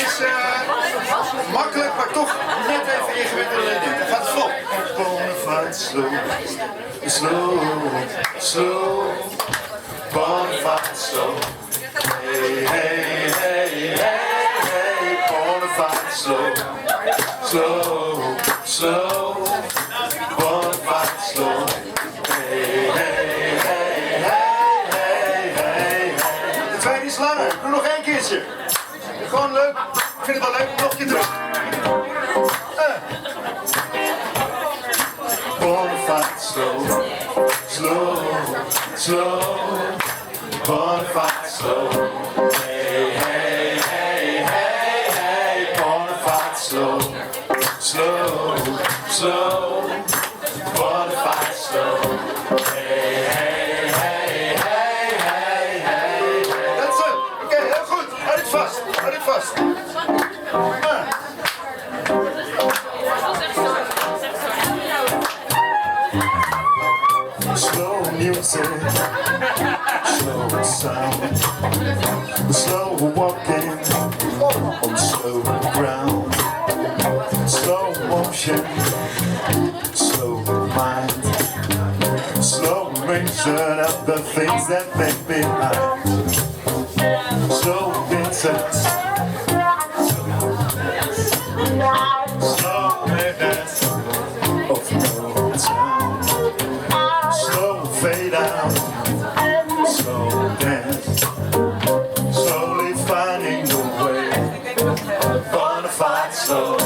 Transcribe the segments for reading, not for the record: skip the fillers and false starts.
is makkelijk, maar toch net even ingewikkelder dan dit. Dan gaat het vlot. Bona slow, slow, slow. Bona slow. Hey, hey, hey, hey. Bona slow, slow, slow. Bona slow. Hey, hey, hey, hey, hey, hey. De tweede is langer. Doe nog één keertje. Gewoon leuk. Ik vind het wel leuk. Nog een keer terug. Bonafide slow, slow, slow. Bonafide slow. Hey, hey, hey, hey, hey. Bonafide slow, slow, slow. Bonafide slow. Hey, hey, hey, hey, hey, hey. That's it. Oké, heel goed. Houd het vast. Houd het vast. Slow music, slow sound, slow walking on slow ground, slow motion, slow mind, slow mention of the things that make me high, slow Vincent, slow dance of no time. Fade out, slow dance, slowly finding the way. Bonafide slow,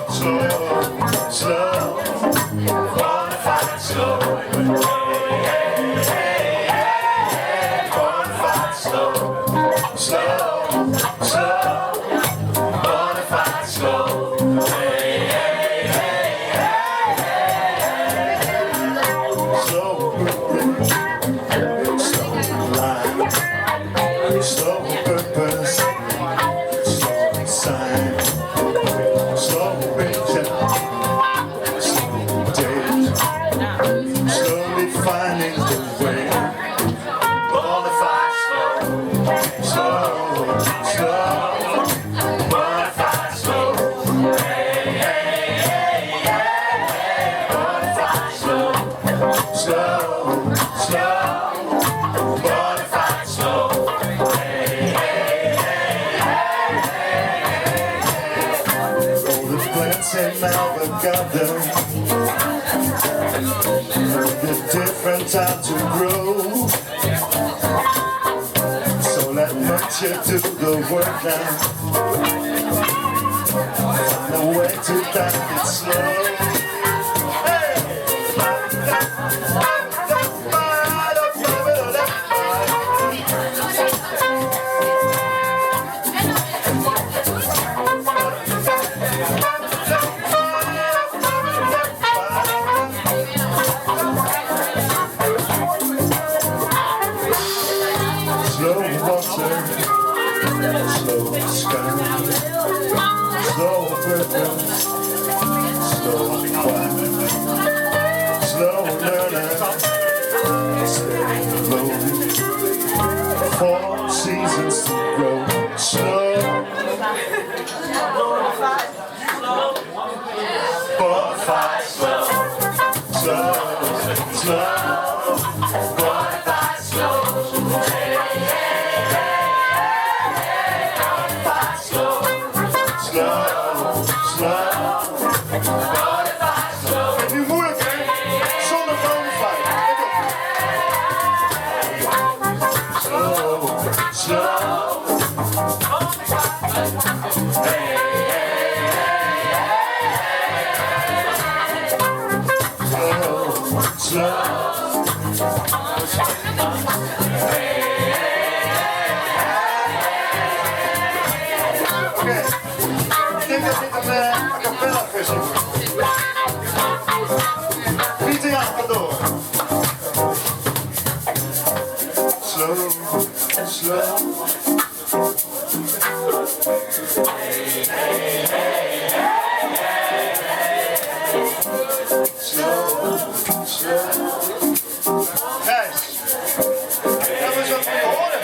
slow, slow. Bonafide slow. Hey, hey, hey, hey. Bonafide slow, slow, slow. Bonafide slow. Hey, hey, hey, hey, hey. Slow. Slow purpose, slow sign, slow vision, slow day, slowly finding the way. Bonafide slow, slow, slow. Bonafide slow. Hey, hey, hey, hey, hey. Bonafide slow, slow, slow. Bonafide slow. And now the garden with a different time to grow. So let nature do the work now. Find a way to take it slow. Slow water, slow sky, slow purpose, slow wine, slow learner, stay low, 4 seasons to grow, slow, bonafide slow, slow, slow, bonafide slow. Slow, slow, bonafide slow. Het is nu moeilijk, hè? Zonder bonafide. Slow, slow. Hey, hey, hey, hey. Slow, slow. Oké. Ik denk dat dit een a cappella versie wordt. Witte gaat door. Slow, slow. Hey, hey, hey, hey, hey. Slow, slow. Gijs, gaan we eens wat van je horen?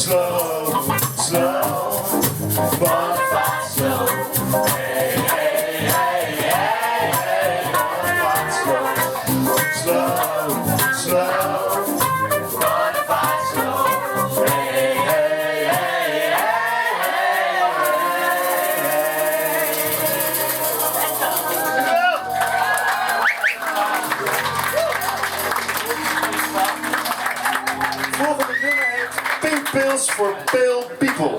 slow, slow, bonafide slow. Hey, hey, hey, hey, hey, bonafide slow, slow, slow, bonafide slow. Hey, hey, hey, hey, Volgende nummer heet Pink Pills for Pale People.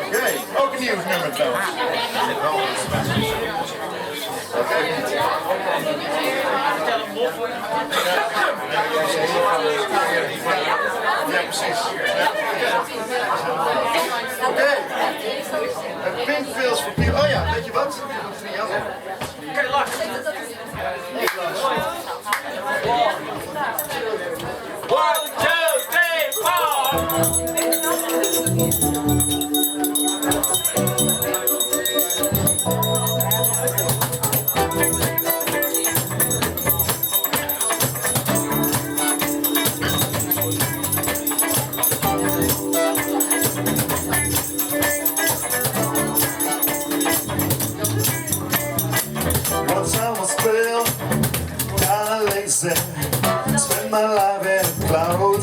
Oké, ook een nieuw nummer trouwens. Oké. Ja, precies. Oké. Pink Pills for People. Oh ja, weet je wat? Kan je lachen? One, two, three, four. Once I was pale, kinda lazy. Spend my life in a cloud.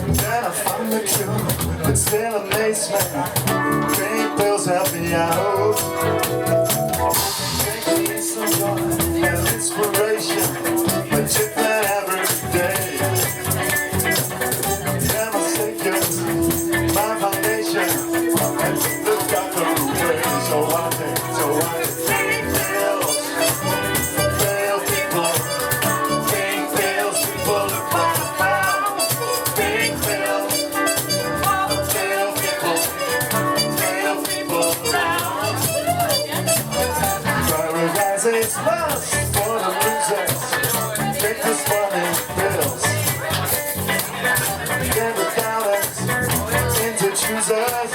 Then I found the cure, but still amazes me. Pink pills help me out. Take me some joy and inspiration. I take that every day. Never mistaken, my foundation, and the doctor away. So I take pink pills, pale people. Pink pills, people who find a pound. Pink pills, pale people around. Paradise is lost for the losers. Take this morning pills. Get the doubters into choosers.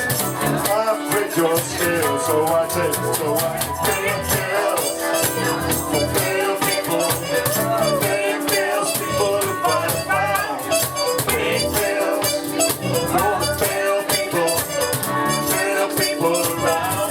I break your skills, so I take pink pills for pale people. Pink pills, people who find a pound. Pink pills for the pale people around.